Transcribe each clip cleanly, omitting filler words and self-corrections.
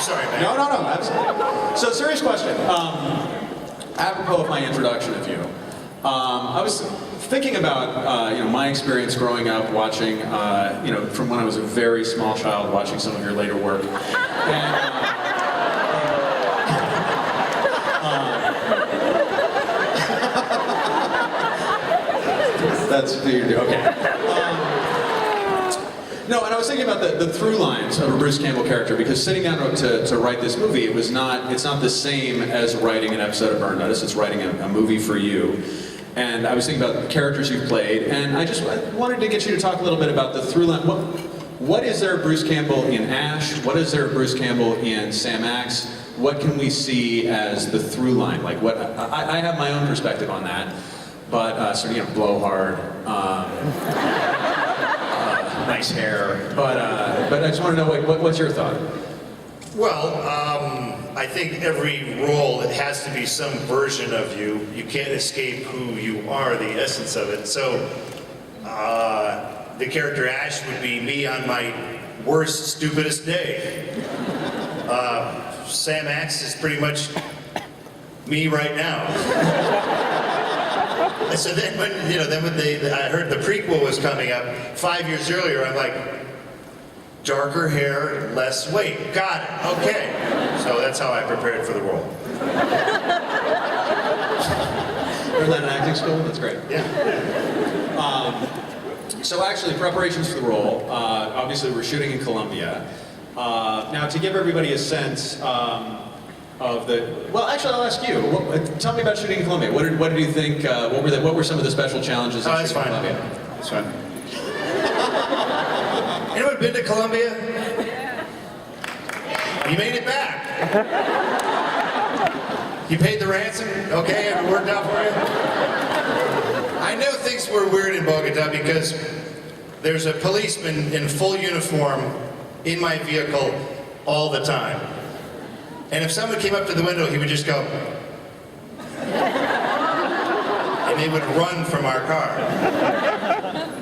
sorry, man. No, absolutely. So, serious question. Apropos of my introduction of you, I was thinking about my experience growing up watching, from when I was a very small child, watching some of your later work. And, that's okay. No, and I was thinking about the through lines of a Bruce Campbell character, because sitting down to write this movie, it's not the same as writing an episode of Burn Notice. It's writing a movie for you. And I was thinking about the characters you've played, and I wanted to get you to talk a little bit about the through line. What is there of Bruce Campbell in Ash? What is there of Bruce Campbell in Sam Axe? What can we see as the through line? Like what? I have my own perspective on that, but blowhard. Nice hair, but I just want to know what's your thought? Well, I think every role, it has to be some version of you. You can't escape who you are, the essence of it. So, the character Ash would be me on my worst, stupidest day. Sam Axe is pretty much me right now. And so then when I heard the prequel was coming up 5 years earlier, I'm like, darker hair, less weight. Got it. Okay. So that's how I prepared for the role. Atlanta Acting School. That's great. Yeah. So actually, preparations for the role. Obviously, we're shooting in Colombia. Now, to give everybody a sense. Well, actually, I'll ask you. Tell me about shooting in Colombia. What did you think? What were some of the special challenges in shooting in Colombia? That's fine. Anyone been to Colombia? You made it back. You paid the ransom? Okay, it worked out for you? I know things were weird in Bogota because there's a policeman in full uniform in my vehicle all the time. And if someone came up to the window, he would just go, and they would run from our car.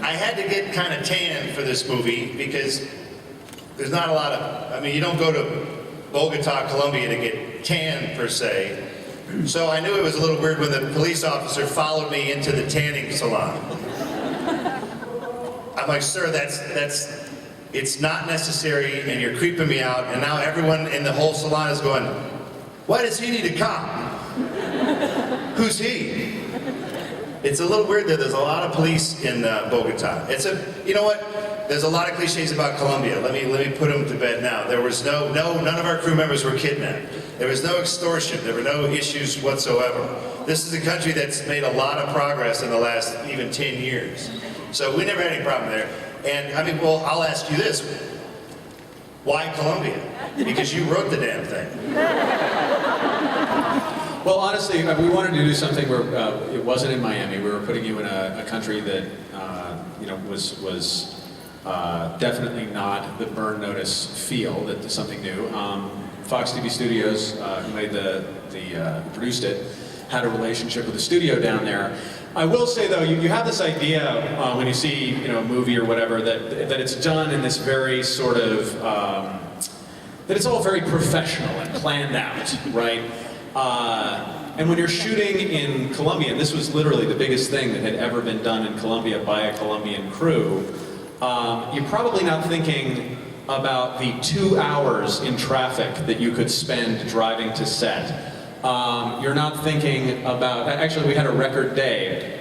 I had to get kind of tan for this movie because there's not a lot of, you don't go to Bogota, Colombia to get tan per se. So I knew it was a little weird when the police officer followed me into the tanning salon. I'm like, sir, it's not necessary, and you're creeping me out, and now everyone in the whole salon is going, why does he need a cop? Who's he? It's a little weird that there's a lot of police in Bogota. You know what? There's a lot of cliches about Colombia. Let me put them to bed now. There was none of our crew members were kidnapped. There was no extortion. There were no issues whatsoever. This is a country that's made a lot of progress in the last even 10 years. So we never had any problem there. And I'll ask you this. Why Colombia? Because you wrote the damn thing. Well, honestly, we wanted to do something where it wasn't in Miami. We were putting you in a country that was definitely not the Burn Notice feel. That something new. Fox TV Studios, who made produced it, had a relationship with the studio down there. I will say though, you have this idea when you see a movie or whatever that it's done in this very sort of that it's all very professional and planned out, right? And when you're shooting in Colombia, and this was literally the biggest thing that had ever been done in Colombia by a Colombian crew, you're probably not thinking about the 2 hours in traffic that you could spend driving to set. You're not thinking about, actually we had a record day.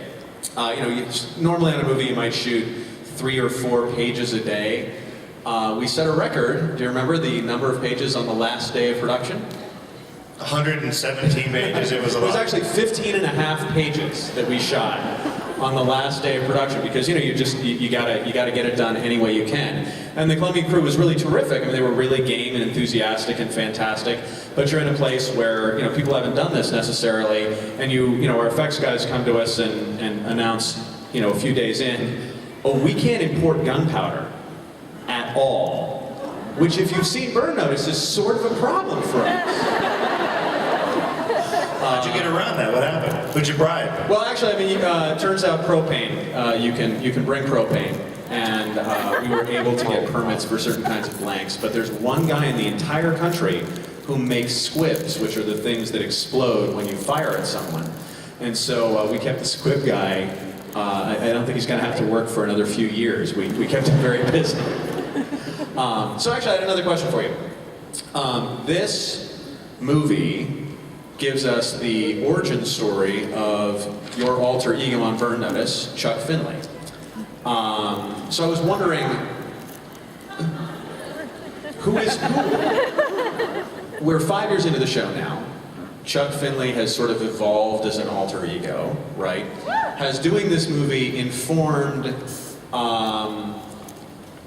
Normally on a movie you might shoot 3 or 4 pages a day. We set a record. Do you remember the number of pages on the last day of production? 117 pages, it was a lot. It was actually 15 and a half pages that we shot on the last day of production because you gotta get it done any way you can. And the Colombian crew was really terrific. They were really game and enthusiastic and fantastic. But you're in a place where people haven't done this necessarily, and our effects guys come to us and announce a few days in, oh, we can't import gunpowder at all, which if you've seen Burn Notice is sort of a problem for us. How'd you get around that? What happened? Who'd you bribe? Well, actually, it turns out propane. You can bring propane, and and we were able to get permits for certain kinds of blanks. But there's one guy in the entire country who makes squibs, which are the things that explode when you fire at someone. And so we kept the squib guy. I don't think he's going to have to work for another few years. We kept him very busy. So actually, I had another question for you. This movie gives us the origin story of your alter ego on Burn Notice, Chuck Finley. So I was wondering, who? We're 5 years into the show now. Chuck Finley has sort of evolved as an alter ego, right? Has doing this movie informed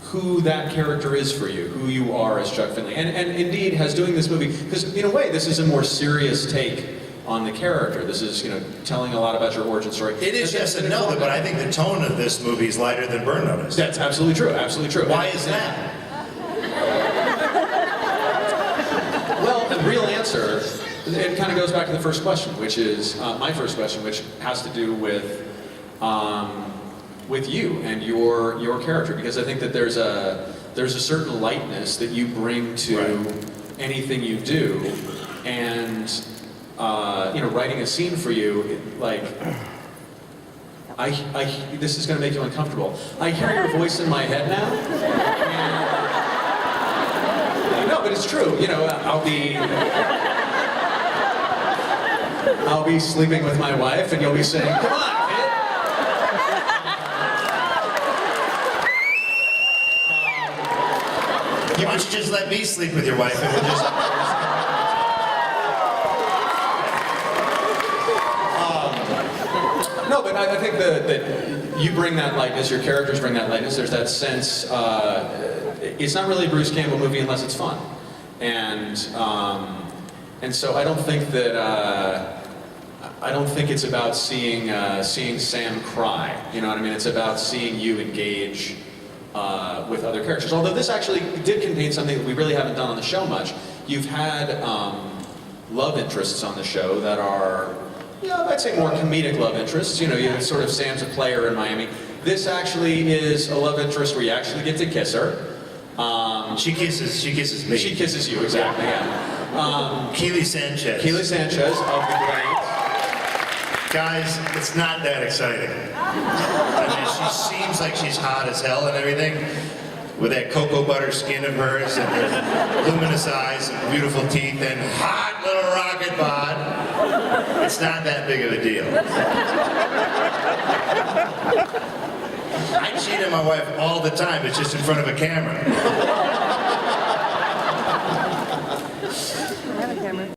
who that character is for you, who you are as Chuck Finley. And indeed, has doing this movie, because in a way, this is a more serious take on the character. This is, telling a lot about your origin story. It is, yes and no, but I think the tone of this movie is lighter than Burn Notice. That's absolutely true, absolutely true. Why is that? Well, the real answer, it kind of goes back to the first question, which is my first question, which has to do with you and your character, because I think that there's a certain lightness that you bring to anything you do, and writing a scene for you, like, this is going to make you uncomfortable. I hear your voice in my head now. And, no, but it's true. I'll be sleeping with my wife, and you'll be saying, "Come on, kid." Why don't you just let me sleep with your wife and we'll just... No, but I think that you bring that lightness, your characters bring that lightness. There's that sense, it's not really a Bruce Campbell movie unless it's fun. And so I don't think it's about seeing Sam cry. You know what I mean? It's about seeing you engage with other characters. Although this actually did contain something that we really haven't done on the show much. You've had love interests on the show that are, I'd say more comedic love interests. You sort of Sam's a player in Miami. This actually is a love interest where you actually get to kiss her. She kisses me. She kisses you, exactly, yeah. Keely Sanchez. Keely Sanchez of the Blanks. Guys, it's not that exciting. I mean, she seems like she's hot as hell and everything, with that cocoa butter skin of hers and her luminous eyes and beautiful teeth and hot little rocket bod. It's not that big of a deal. I cheat on my wife all the time, it's just in front of a camera.